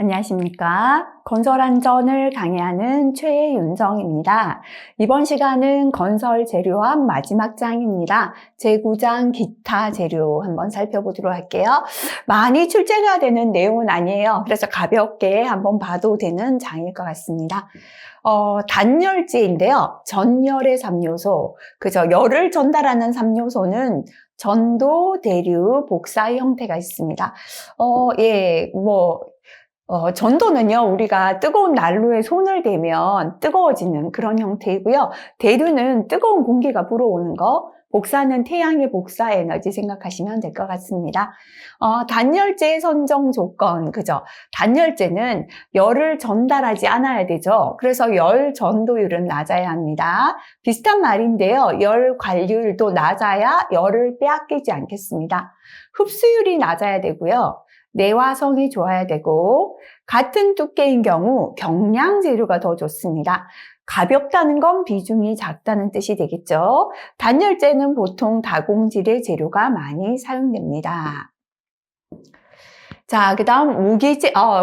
안녕하십니까. 건설안전을 강의하는 최윤정입니다. 이번 시간은 건설 재료학 마지막 장입니다. 제9장 기타 재료 한번 살펴보도록 할게요. 많이 출제가 되는 내용은 아니에요. 그래서 가볍게 한번 봐도 되는 장일 것 같습니다. 단열재인데요. 전열의 3요소, 그죠? 열을 전달하는 3요소는 전도, 대류, 복사의 형태가 있습니다. 전도는요, 우리가 뜨거운 난로에 손을 대면 뜨거워지는 그런 형태이고요. 대류는 뜨거운 공기가 불어오는 거, 복사는 태양의 복사 에너지 생각하시면 될 것 같습니다. 단열재의 선정 조건, 그죠? 단열재는 열을 전달하지 않아야 되죠. 그래서 열 전도율은 낮아야 합니다. 비슷한 말인데요. 열 관리율도 낮아야 열을 빼앗기지 않겠습니다. 흡수율이 낮아야 되고요. 내화성이 좋아야 되고, 같은 두께인 경우 경량 재료가 더 좋습니다. 가볍다는 건 비중이 작다는 뜻이 되겠죠. 단열재는 보통 다공질의 재료가 많이 사용됩니다. 자, 그 다음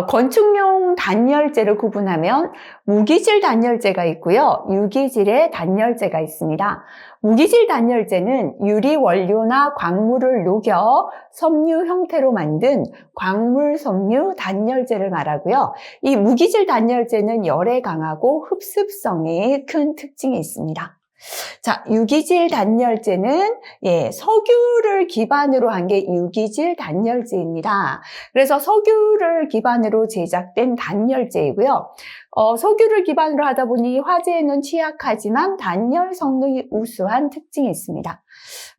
건축용 단열재를 구분하면 무기질 단열재가 있고요. 유기질의 단열재가 있습니다. 무기질 단열재는 유리 원료나 광물을 녹여 섬유 형태로 만든 광물 섬유 단열재를 말하고요. 이 무기질 단열재는 열에 강하고 흡습성이 큰 특징이 있습니다. 자, 유기질 단열재는 석유를 기반으로 한 게 유기질 단열재입니다. 그래서 석유를 기반으로 제작된 단열재이고요. 석유를 기반으로 하다 보니 화재에는 취약하지만 단열 성능이 우수한 특징이 있습니다.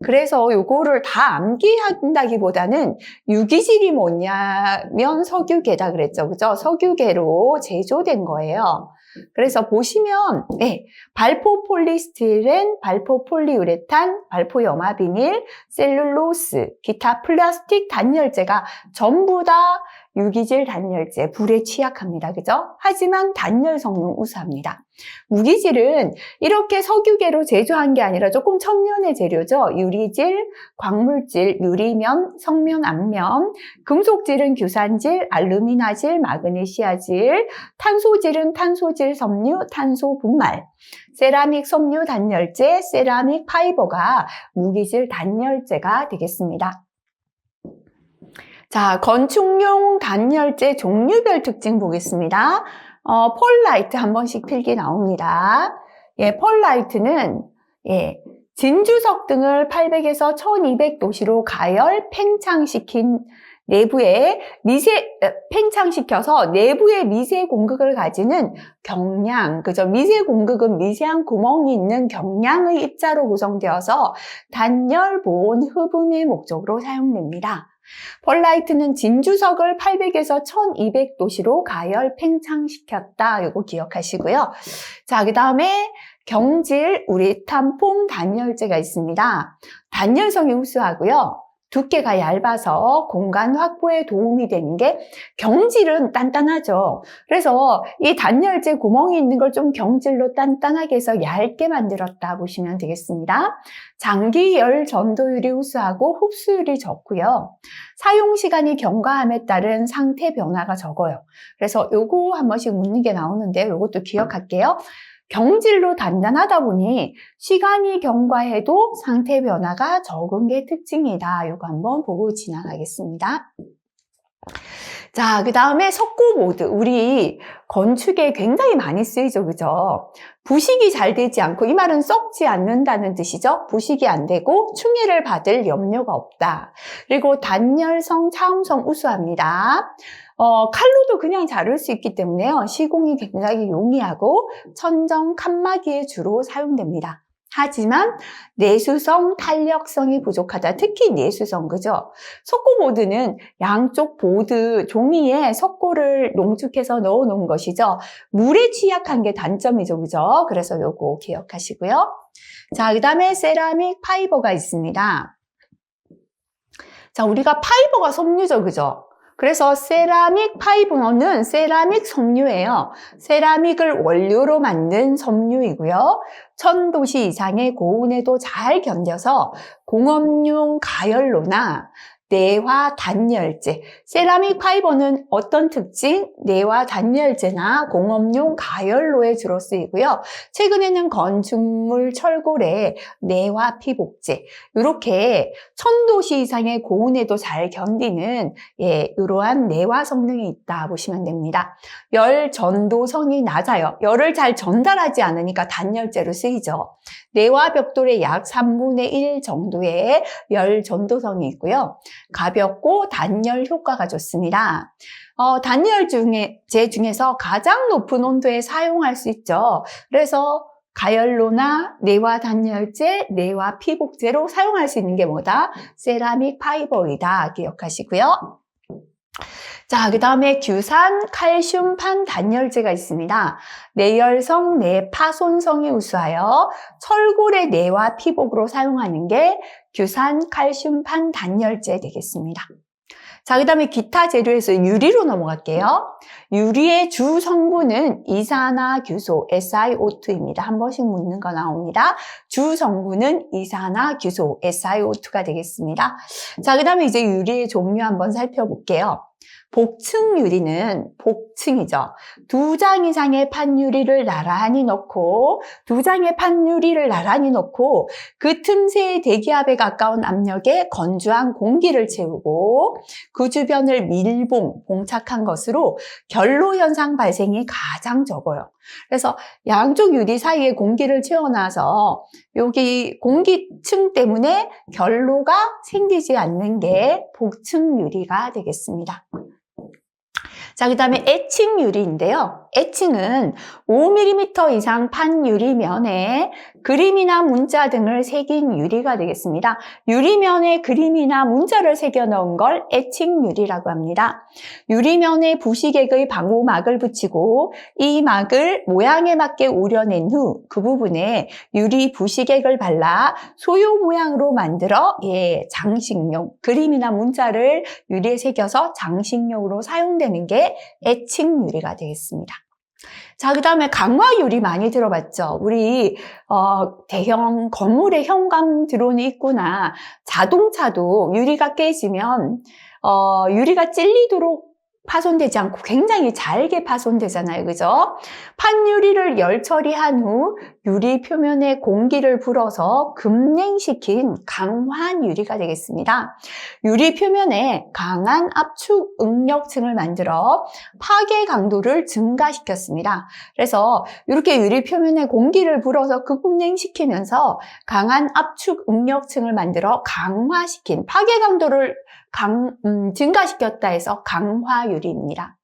그래서 요거를 다 암기한다기보다는 유기질이 뭐냐면 석유계다 그랬죠. 그죠? 석유계로 제조된 거예요. 그래서 보시면 발포 폴리스티렌, 발포 폴리우레탄, 발포 염화비닐, 셀룰로스, 기타 플라스틱 단열재가 전부 다 유기질 단열재, 불에 취약합니다. 그죠? 하지만 단열 성능 우수합니다. 무기질은 이렇게 석유계로 제조한 게 아니라 조금 천년의 재료죠. 유리질, 광물질, 유리면, 성면, 앞면, 금속질은 규산질, 알루미나질, 마그네시아질, 탄소질은 탄소질 섬유, 탄소 분말, 세라믹 섬유 단열재, 세라믹 파이버가 무기질 단열재가 되겠습니다. 자, 건축용 단열재 종류별 특징 보겠습니다. 펄라이트 한 번씩 필기 나옵니다. 펄라이트는 진주석 등을 800에서 1200도씨로 가열 팽창시킨 내부에 팽창시켜서 내부에 미세 공극을 가지는 경량, 그죠? 미세 공극은 미세한 구멍이 있는 경량의 입자로 구성되어서 단열, 보온, 흡음의 목적으로 사용됩니다. 펄라이트는 진주석을 800에서 1200도씨로 가열 팽창시켰다. 이거 기억하시고요. 자, 그 다음에 경질 우레탄 폼 단열재가 있습니다. 단열성이 우수하고요. 두께가 얇아서 공간 확보에 도움이 되는 게 경질은 단단하죠. 그래서 이 단열재 구멍이 있는 걸 좀 경질로 단단하게 해서 얇게 만들었다 보시면 되겠습니다. 장기 열 전도율이 우수하고 흡수율이 적고요. 사용 시간이 경과함에 따른 상태 변화가 적어요. 그래서 요거 한 번씩 묻는 게 나오는데 요것도 기억할게요. 경질로 단단하다 보니 시간이 경과해도 상태 변화가 적은 게 특징이다. 이거 한번 보고 지나가겠습니다. 자, 그 다음에 석고보드. 우리 건축에 굉장히 많이 쓰이죠. 그죠? 부식이 잘 되지 않고, 이 말은 썩지 않는다는 뜻이죠. 부식이 안 되고 충해를 받을 염려가 없다. 그리고 단열성, 차음성 우수합니다. 칼로도 그냥 자를 수 있기 때문에요. 시공이 굉장히 용이하고 천정 칸막이에 주로 사용됩니다. 하지만 내수성, 탄력성이 부족하다. 특히 내수성, 그죠? 석고보드는 양쪽 보드 종이에 석고를 농축해서 넣어 놓은 것이죠. 물에 취약한 게 단점이죠, 그죠? 그래서 요거 기억하시고요. 자, 그 다음에 세라믹 파이버가 있습니다. 자, 우리가 파이버가 섬유죠, 그죠? 그래서 세라믹 파이버는 세라믹 섬유예요. 세라믹을 원료로 만든 섬유이고요. 1000도씨 이상의 고온에도 잘 견뎌서 공업용 가열로나 내화 단열재. 세라믹 파이버는 어떤 특징? 내화 단열재나 공업용 가열로에 주로 쓰이고요. 최근에는 건축물 철골에 내화 피복재. 이렇게 1000도씨 이상의 고온에도 잘 견디는 이러한 내화 성능이 있다 보시면 됩니다. 열 전도성이 낮아요. 열을 잘 전달하지 않으니까 단열재로 쓰이죠. 내화 벽돌의 약 3분의 1 정도의 열 전도성이 있고요. 가볍고 단열 효과가 좋습니다. 단열재 중에서 가장 높은 온도에 사용할 수 있죠. 그래서 가열로나 내화 단열재, 내화 피복재로 사용할 수 있는 게 뭐다? 세라믹 파이버이다. 기억하시고요. 자, 그 다음에 규산 칼슘판 단열재가 있습니다. 내열성, 내파손성이 우수하여 철골의 내와 피복으로 사용하는 게 규산 칼슘판 단열재 되겠습니다. 자, 그 다음에 기타 재료에서 유리로 넘어갈게요. 유리의 주 성분은 이산화규소, SiO2입니다. 한 번씩 묻는 거 나옵니다. 주 성분은 이산화규소, SiO2가 되겠습니다. 자, 그 다음에 이제 유리의 종류 한번 살펴볼게요. 복층 유리는 복층이죠. 2장 이상의 판유리를 나란히 넣고 그 틈새의 대기압에 가까운 압력에 건조한 공기를 채우고 그 주변을 봉착한 것으로 결로 현상 발생이 가장 적어요. 그래서 양쪽 유리 사이에 공기를 채워놔서 여기 공기층 때문에 결로가 생기지 않는 게 복층 유리가 되겠습니다. 자, 그 다음에 에칭 유리인데요. 에칭은 5mm 이상 판 유리면에 그림이나 문자 등을 새긴 유리가 되겠습니다. 유리면에 그림이나 문자를 새겨 넣은 걸 에칭 유리라고 합니다. 유리면에 부식액의 방호막을 붙이고 이 막을 모양에 맞게 우려낸 후 그 부분에 유리 부식액을 발라 소요 모양으로 만들어 장식용, 그림이나 문자를 유리에 새겨서 장식용으로 사용되는 게 에칭 유리가 되겠습니다. 자, 그 다음에 강화 유리 많이 들어봤죠? 우리 대형 건물에 현관 드론이 있거나 자동차도 유리가 깨지면 유리가 찔리도록 파손되지 않고 굉장히 잘게 파손되잖아요. 그죠? 판유리를 열 처리한 후 유리 표면에 공기를 불어서 급냉시킨 강환 유리가 되겠습니다. 유리 표면에 강한 압축 응력층을 만들어 파괴 강도를 증가시켰습니다. 그래서 이렇게 유리 표면에 공기를 불어서 급냉시키면서 강한 압축 응력층을 만들어 강화시킨 파괴 강도를 증가시켰다 해서 강화유리입니다.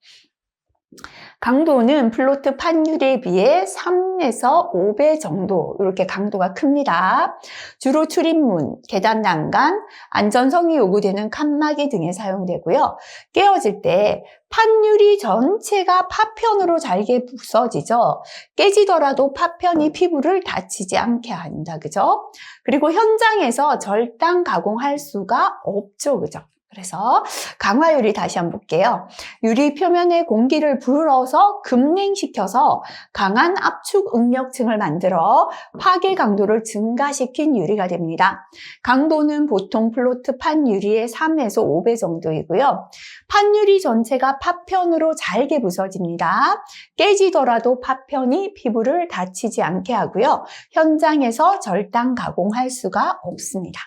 강도는 플로트 판유리에 비해 3에서 5배 정도 이렇게 강도가 큽니다. 주로 출입문, 계단 난간, 안전성이 요구되는 칸막이 등에 사용되고요. 깨어질 때 판유리 전체가 파편으로 잘게 부서지죠. 깨지더라도 파편이 피부를 다치지 않게 한다. 그죠? 그리고 현장에서 절단 가공할 수가 없죠. 그죠? 그래서 강화유리 다시 한번 볼게요. 유리 표면에 공기를 불어서 급냉시켜서 강한 압축 응력층을 만들어 파괴 강도를 증가시킨 유리가 됩니다. 강도는 보통 플로트 판유리의 3에서 5배 정도이고요. 판유리 전체가 파편으로 잘게 부서집니다. 깨지더라도 파편이 피부를 다치지 않게 하고요. 현장에서 절단 가공할 수가 없습니다.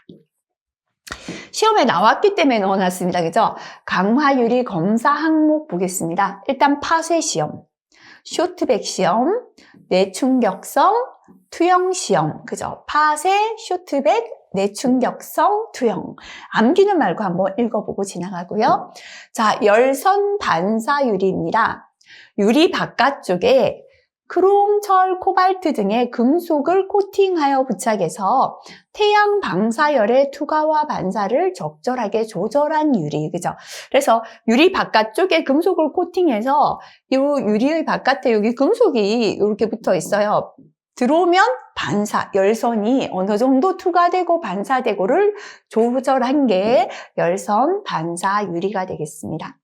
시험에 나왔기 때문에 넣어놨습니다. 그죠? 강화유리 검사 항목 보겠습니다. 일단 파쇄 시험, 쇼트백 시험, 내충격성, 투영 시험. 그죠? 파쇄, 쇼트백, 내충격성, 투영. 암기는 말고 한번 읽어보고 지나가고요. 자, 열선 반사 유리입니다. 유리 바깥쪽에 크롬, 철, 코발트 등의 금속을 코팅하여 부착해서 태양 방사열의 투과와 반사를 적절하게 조절한 유리, 그죠? 그래서 유리 바깥쪽에 금속을 코팅해서 이 유리의 바깥에 여기 금속이 이렇게 붙어 있어요. 들어오면 반사, 열선이 어느 정도 투과되고 반사되고를 조절한 게 열선 반사 유리가 되겠습니다.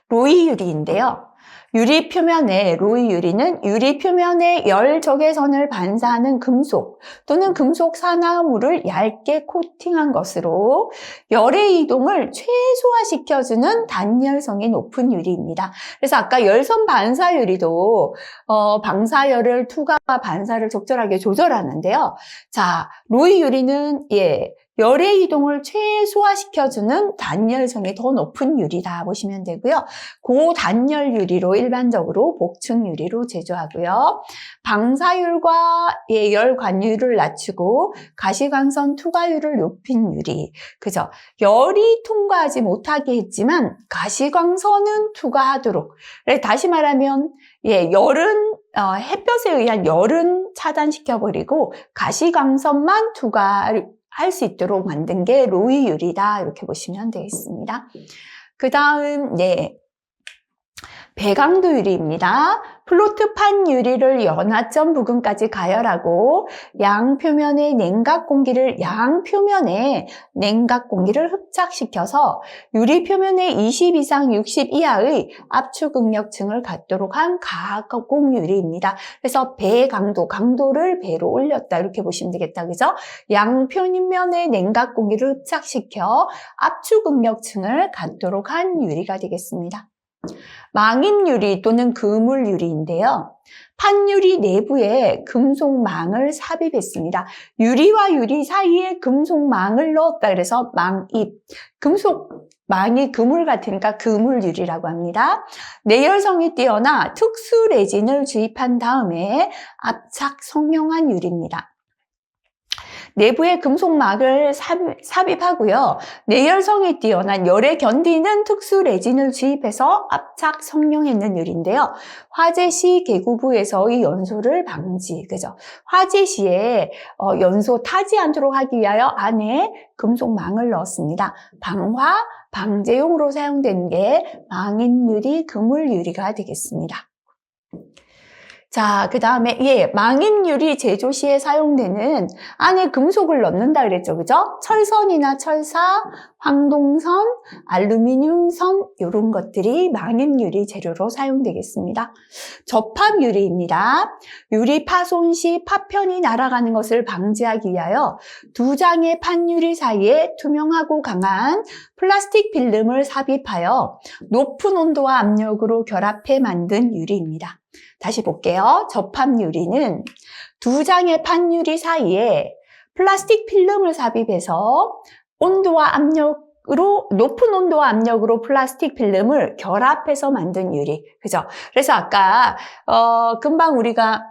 로이 유리인데요. 유리 표면에, 로이 유리는 유리 표면에 열 적외선을 반사하는 금속 또는 금속 산화물을 얇게 코팅한 것으로 열의 이동을 최소화시켜주는 단열성이 높은 유리입니다. 그래서 아까 열선 반사 유리도 방사열을 투과와 반사를 적절하게 조절하는데요. 자, 로이 유리는 열의 이동을 최소화시켜주는 단열성이 더 높은 유리다 보시면 되고요. 고단열 유리로 일반적으로 복층 유리로 제조하고요. 방사율과 열 관율을 낮추고 가시광선 투과율을 높인 유리. 그죠? 열이 통과하지 못하게 했지만 가시광선은 투과하도록. 다시 말하면 열은 햇볕에 의한 열은 차단시켜버리고 가시광선만 투과할 수 있도록 만든 게 로이 유리다 이렇게 보시면 되겠습니다. 그 다음 배강도 유리입니다. 플로트판 유리를 연화점 부근까지 가열하고 양표면에 냉각 공기를 흡착시켜서 유리 표면에 20 이상 60 이하의 압축 응력층을 갖도록 한 가공 유리입니다. 그래서 강도를 배로 올렸다 이렇게 보시면 되겠다. 그죠? 양표면에 냉각 공기를 흡착시켜 압축 응력층을 갖도록 한 유리가 되겠습니다. 망입유리 또는 그물유리인데요. 판유리 내부에 금속망을 삽입했습니다. 유리와 유리 사이에 금속망을 넣었다 그래서 망입, 금속망이 그물 같으니까 그물유리라고 합니다. 내열성이 뛰어나 특수 레진을 주입한 다음에 압착 성형한 유리입니다. 내부에 금속막을 삽입하고요. 내열성이 뛰어난 열에 견디는 특수 레진을 주입해서 압착 성형했는 유리인데요. 화재 시 개구부에서의 연소를 방지, 그죠? 화재 시에 연소 타지 않도록 하기 위하여 안에 금속망을 넣었습니다. 방화, 방제용으로 사용된 게 망인유리, 그물유리가 되겠습니다. 자, 그 다음에 망인유리 제조 시에 사용되는 안에 금속을 넣는다 그랬죠, 그죠? 철선이나 철사, 황동선, 알루미늄선 이런 것들이 망인유리 재료로 사용되겠습니다. 접합유리입니다. 유리 파손 시 파편이 날아가는 것을 방지하기 위하여 두 장의 판유리 사이에 투명하고 강한 플라스틱 필름을 삽입하여 높은 온도와 압력으로 결합해 만든 유리입니다. 다시 볼게요. 접합유리는 두 장의 판유리 사이에 플라스틱 필름을 삽입해서 높은 온도와 압력으로 플라스틱 필름을 결합해서 만든 유리. 그죠? 그래서 아까, 금방 우리가,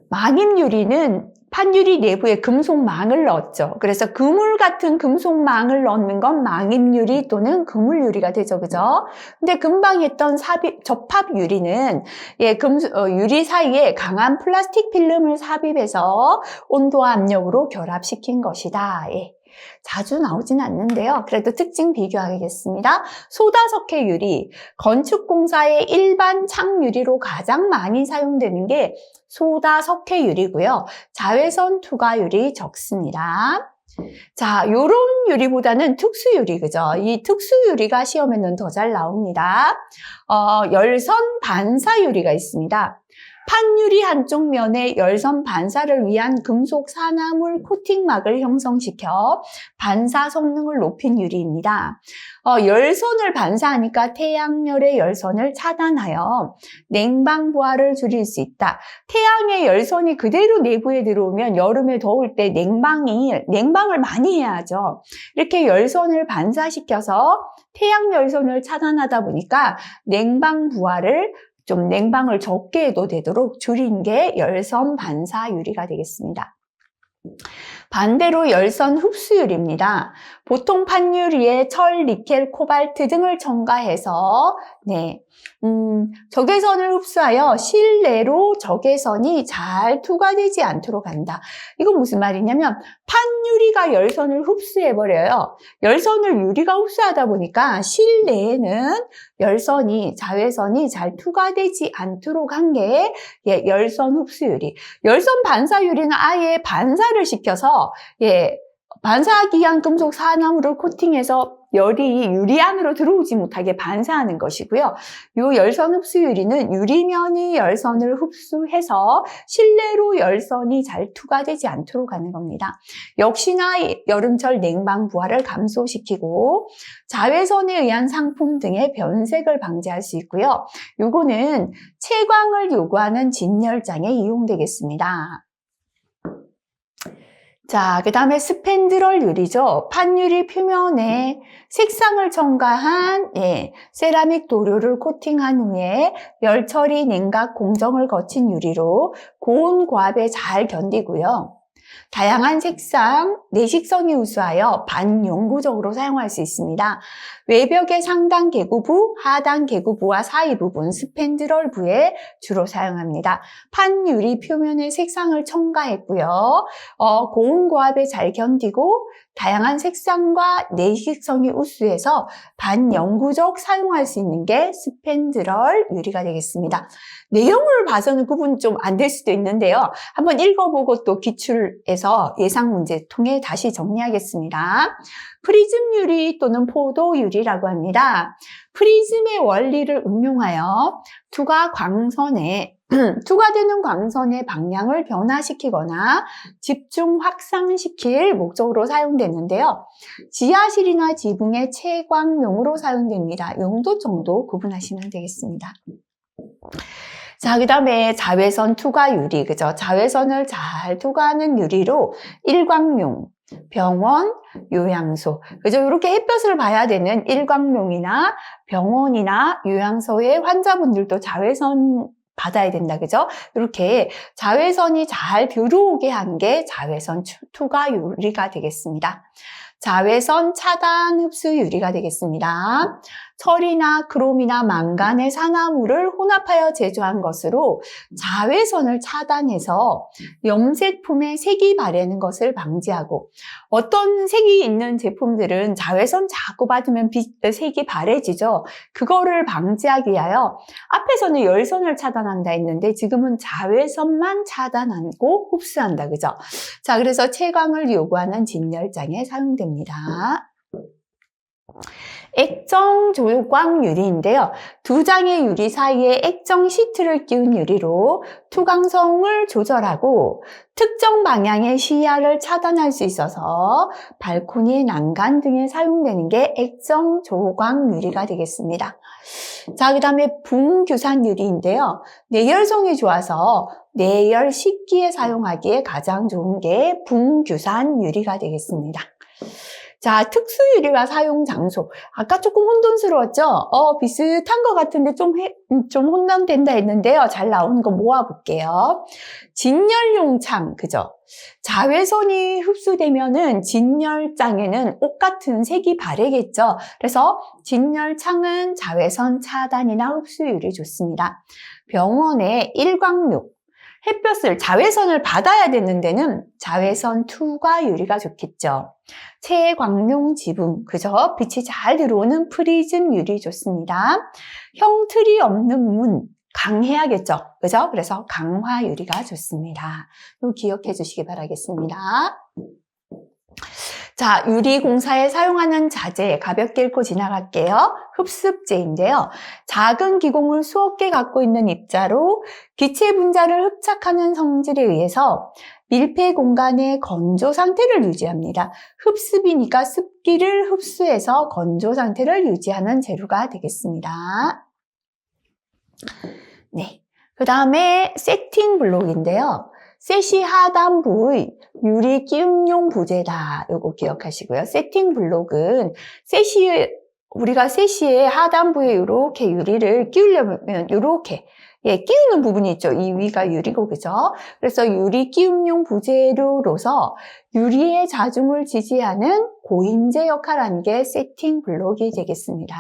망임유리는 판유리 내부에 금속망을 넣었죠. 그래서 그물 같은 금속망을 넣는 건 망임유리 또는 그물유리가 되죠. 그죠? 근데 금방 했던 접합유리는 유리 사이에 강한 플라스틱 필름을 삽입해서 온도와 압력으로 결합시킨 것이다. 자주 나오진 않는데요. 그래도 특징 비교하겠습니다. 소다석회 유리, 건축공사의 일반 창유리로 가장 많이 사용되는 게 소다석회 유리고요. 자외선 투과율이 적습니다. 자, 요런 유리보다는 특수유리, 그죠? 이 특수유리가 시험에는 더 잘 나옵니다. 열선 반사유리가 있습니다. 판유리 한쪽 면에 열선 반사를 위한 금속 산화물 코팅막을 형성시켜 반사 성능을 높인 유리입니다. 열선을 반사하니까 태양열의 열선을 차단하여 냉방 부하를 줄일 수 있다. 태양의 열선이 그대로 내부에 들어오면 여름에 더울 때 냉방을 많이 해야 하죠. 이렇게 열선을 반사시켜서 태양 열선을 차단하다 보니까 냉방 부하를 좀 냉방을 적게 해도 되도록 줄인 게 열선 반사 유리가 되겠습니다. 반대로 열선 흡수유리입니다. 보통 판유리에 철, 니켈, 코발트 등을 첨가해서 적외선을 흡수하여 실내로 적외선이 잘 투과되지 않도록 한다. 이건 무슨 말이냐면 판유리가 열선을 흡수해버려요. 열선을 유리가 흡수하다 보니까 실내에는 자외선이 잘 투과되지 않도록 한 게 열선 흡수유리. 열선 반사유리는 아예 반사를 시켜서 반사하기 위한 금속 산화물을 코팅해서 열이 유리 안으로 들어오지 못하게 반사하는 것이고요. 이 열선 흡수 유리는 유리면이 열선을 흡수해서 실내로 열선이 잘 투과되지 않도록 하는 겁니다. 역시나 여름철 냉방 부하를 감소시키고 자외선에 의한 상품 등의 변색을 방지할 수 있고요. 요거는 채광을 요구하는 진열장에 이용되겠습니다. 자, 그 다음에 스팬드럴 유리죠. 판유리 표면에 색상을 첨가한 세라믹 도료를 코팅한 후에 열 처리, 냉각, 공정을 거친 유리로 고온 고압에 잘 견디고요. 다양한 색상, 내식성이 우수하여 반영구적으로 사용할 수 있습니다. 외벽의 상단 개구부, 하단 개구부와 사이 부분, 스팬드럴부에 주로 사용합니다. 판유리 표면에 색상을 첨가했고요. 고온 고압에 잘 견디고 다양한 색상과 내식성이 우수해서 반영구적 사용할 수 있는 게 스팬드럴 유리가 되겠습니다. 내용을 봐서는 구분 좀 안 될 수도 있는데요. 한번 읽어보고 또 기출에서 예상 문제 통해 다시 정리하겠습니다. 프리즘 유리 또는 포도 유리라고 합니다. 프리즘의 원리를 응용하여 투과되는 광선의 방향을 변화시키거나 집중 확산시킬 목적으로 사용되는데요. 지하실이나 지붕의 채광용으로 사용됩니다. 용도 정도 구분하시면 되겠습니다. 자, 그 다음에 자외선 투과 유리, 그죠? 자외선을 잘 투과하는 유리로 일광용, 병원, 요양소, 그죠? 이렇게 햇볕을 봐야 되는 일광용이나 병원이나 요양소의 환자분들도 자외선 받아야 된다, 그죠? 이렇게 자외선이 잘 들어오게 한 게 자외선 투과 유리가 되겠습니다. 자외선 차단 흡수 유리가 되겠습니다. 철이나 크롬이나 망간의 산화물을 혼합하여 제조한 것으로 자외선을 차단해서 염색품에 색이 바래는 것을 방지하고, 어떤 색이 있는 제품들은 자외선 자꾸 받으면 색이 바래지죠. 그거를 방지하기 위하여 앞에서는 열선을 차단한다 했는데 지금은 자외선만 차단하고 흡수한다, 그죠? 자, 그래서 채광을 요구하는 진열장에 사용됩니다. 액정 조광 유리인데요. 두 장의 유리 사이에 액정 시트를 끼운 유리로 투광성을 조절하고 특정 방향의 시야를 차단할 수 있어서 발코니, 난간 등에 사용되는 게 액정 조광 유리가 되겠습니다. 자, 그 다음에 붕규산 유리인데요. 내열성이 좋아서 내열 식기에 사용하기에 가장 좋은 게 붕규산 유리가 되겠습니다. 자, 특수유리와 사용 장소. 아까 조금 혼돈스러웠죠? 비슷한 것 같은데 좀 혼돈된다 했는데요. 잘 나오는 거 모아볼게요. 진열용 창, 그죠? 자외선이 흡수되면은 진열장에는 옷 같은 색이 바래겠죠? 그래서 진열창은 자외선 차단이나 흡수율이 좋습니다. 병원의 일광용. 햇볕을, 자외선을 받아야 되는 데는 자외선 투과 유리가 좋겠죠. 채광용 지붕, 그죠? 빛이 잘 들어오는 프리즘 유리 좋습니다. 형틀이 없는 문, 강해야겠죠? 그죠? 그래서 강화 유리가 좋습니다. 이거 기억해 주시기 바라겠습니다. 자, 유리공사에 사용하는 자재 가볍게 읽고 지나갈게요. 흡습제인데요. 작은 기공을 수억 개 갖고 있는 입자로 기체 분자를 흡착하는 성질에 의해서 밀폐 공간의 건조 상태를 유지합니다. 흡습이니까 습기를 흡수해서 건조 상태를 유지하는 재료가 되겠습니다. 네. 그 다음에 세팅 블록인데요. 세시 하단부의 유리 끼움용 부재다. 요거 기억하시고요. 세팅 블록은 우리가 세시의 하단부에 이렇게 유리를 끼우려면 이렇게 끼우는 부분이 있죠. 이 위가 유리고, 그죠? 그래서 유리 끼움용 부재료로서 유리의 자중을 지지하는 고인재 역할을 하는 게 세팅 블록이 되겠습니다.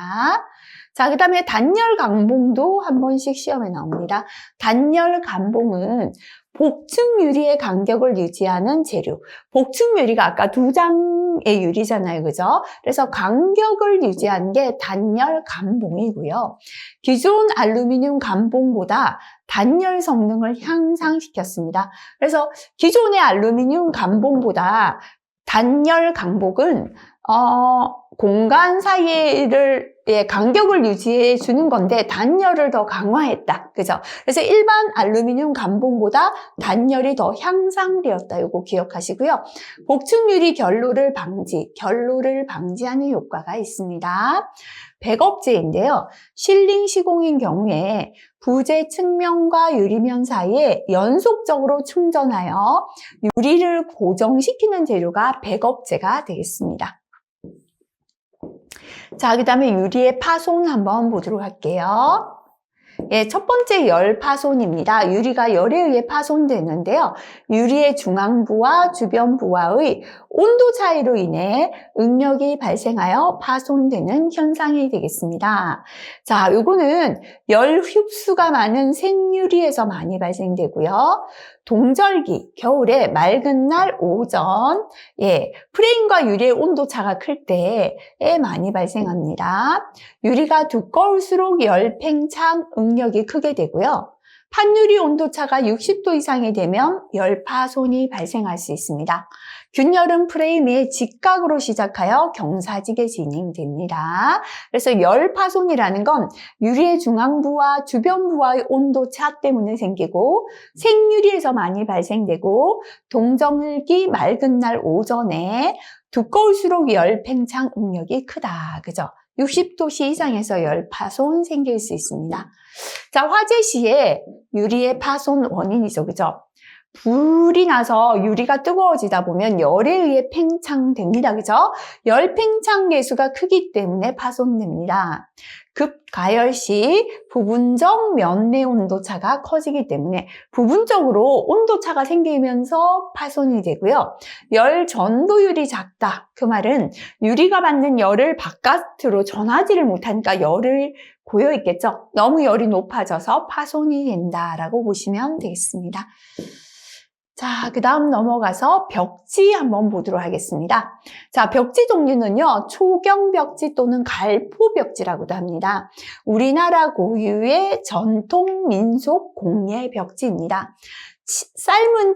자, 그 다음에 단열 강봉도 한 번씩 시험에 나옵니다. 단열 강봉은 복층 유리의 간격을 유지하는 재료. 복층 유리가 아까 두 장의 유리잖아요, 그죠? 그래서 간격을 유지하는 게 단열 감봉이고요. 기존 알루미늄 감봉보다 단열 성능을 향상시켰습니다. 그래서 기존의 알루미늄 감봉보다 단열 강봉은 공간 사이를 간격을 유지해 주는 건데 단열을 더 강화했다. 그죠? 그래서 일반 알루미늄 감봉보다 단열이 더 향상되었다. 이거 기억하시고요. 복층유리 결로를 방지하는 효과가 있습니다. 백업재인데요. 실링 시공인 경우에 부재 측면과 유리면 사이에 연속적으로 충전하여 유리를 고정시키는 재료가 백업재가 되겠습니다. 자, 그 다음에 유리의 파손 한번 보도록 할게요. 예, 첫 번째 열 파손입니다. 유리가 열에 의해 파손되는데요. 유리의 중앙부와 주변부와의 온도 차이로 인해 응력이 발생하여 파손되는 현상이 되겠습니다. 자, 요거는 열 흡수가 많은 생유리에서 많이 발생되고요. 동절기, 겨울에 맑은 날 오전, 프레임과 유리의 온도 차가 클 때에 많이 발생합니다. 유리가 두꺼울수록 열 팽창 응력이 크게 되고요. 판유리 온도차가 60도 이상이 되면 열 파손이 발생할 수 있습니다. 균열은 프레임의 직각으로 시작하여 경사지게 진행됩니다. 그래서 열 파손이라는 건 유리의 중앙부와 주변부와의 온도차 때문에 생기고 생유리에서 많이 발생되고 동절기 맑은 날 오전에 두꺼울수록 열 팽창 응력이 크다. 그죠? 60도씨 이상에서 열 파손 생길 수 있습니다. 자, 화재 시에 유리의 파손 원인이죠. 그죠? 불이 나서 유리가 뜨거워지다 보면 열에 의해 팽창됩니다. 그죠? 열 팽창 계수가 크기 때문에 파손됩니다. 급가열 시 부분적 면내 온도차가 커지기 때문에 부분적으로 온도차가 생기면서 파손이 되고요. 열 전도율이 작다. 그 말은 유리가 받는 열을 바깥으로 전하지를 못하니까 열을 고여 있겠죠. 너무 열이 높아져서 파손이 된다라고 보시면 되겠습니다. 자, 그 다음 넘어가서 벽지 한번 보도록 하겠습니다. 자, 벽지 종류는요, 초경 벽지 또는 갈포 벽지라고도 합니다. 우리나라 고유의 전통 민속 공예 벽지입니다. 삶은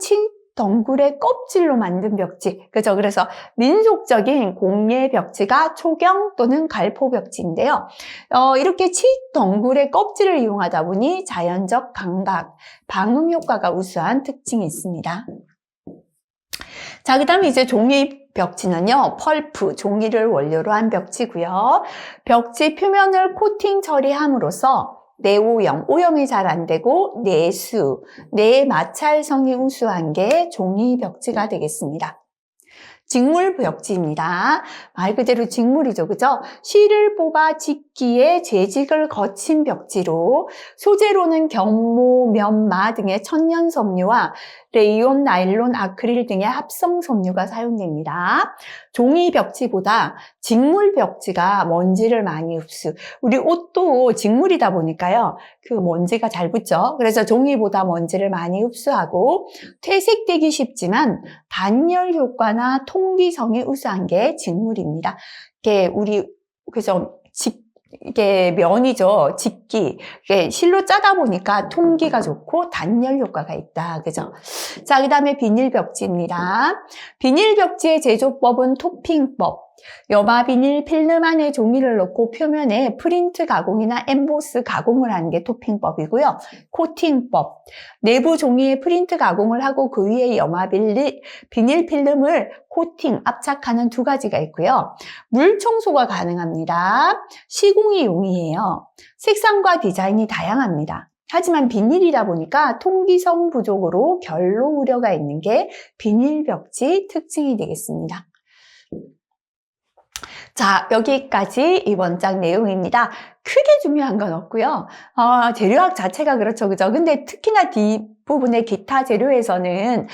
덩굴의 껍질로 만든 벽지. 그죠? 그래서 민속적인 공예 벽지가 초경 또는 갈포 벽지인데요. 이렇게 덩굴의 껍질을 이용하다 보니 자연적 감각, 방음 효과가 우수한 특징이 있습니다. 자, 그 다음에 이제 종이 벽지는요, 펄프, 종이를 원료로 한 벽지고요. 벽지 표면을 코팅 처리함으로써 내오염, 오염이 잘 안 되고 내수, 내마찰성이 우수한 게 종이 벽지가 되겠습니다. 직물 벽지입니다. 말 그대로 직물이죠. 그죠? 실을 뽑아 직기에 재직을 거친 벽지로 소재로는 경모, 면마 등의 천연 섬유와 레이온, 나일론, 아크릴 등의 합성 섬유가 사용됩니다. 종이 벽지보다 직물 벽지가 먼지를 많이 흡수. 우리 옷도 직물이다 보니까요. 그 먼지가 잘 붙죠. 그래서 종이보다 먼지를 많이 흡수하고 퇴색되기 쉽지만 단열 효과나 통기성이 우수한 게 직물입니다. 이게 우리 그래서 이게 면이죠. 직기. 이게 실로 짜다 보니까 통기가 좋고 단열 효과가 있다. 그죠? 자, 그 다음에 비닐 벽지입니다. 비닐 벽지의 제조법은 토핑법. 염화 비닐 필름 안에 종이를 넣고 표면에 프린트 가공이나 엠보스 가공을 하는 게 토핑법이고요. 코팅법. 내부 종이에 프린트 가공을 하고 그 위에 염화 비닐 필름을 코팅, 압착하는 두 가지가 있고요. 물 청소가 가능합니다. 시공이 용이해요. 색상과 디자인이 다양합니다. 하지만 비닐이다 보니까 통기성 부족으로 결로 우려가 있는 게 비닐 벽지 특징이 되겠습니다. 자, 여기까지 이번 장 내용입니다. 크게 중요한 건 없고요. 재료학 자체가 그렇죠. 그죠? 근데 특히나 뒷부분의 기타 재료에서는,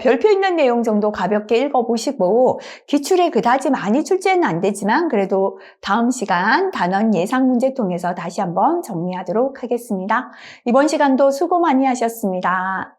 별표 있는 내용 정도 가볍게 읽어보시고, 기출에 그다지 많이 출제는 안 되지만, 그래도 다음 시간 단원 예상 문제 통해서 다시 한번 정리하도록 하겠습니다. 이번 시간도 수고 많이 하셨습니다.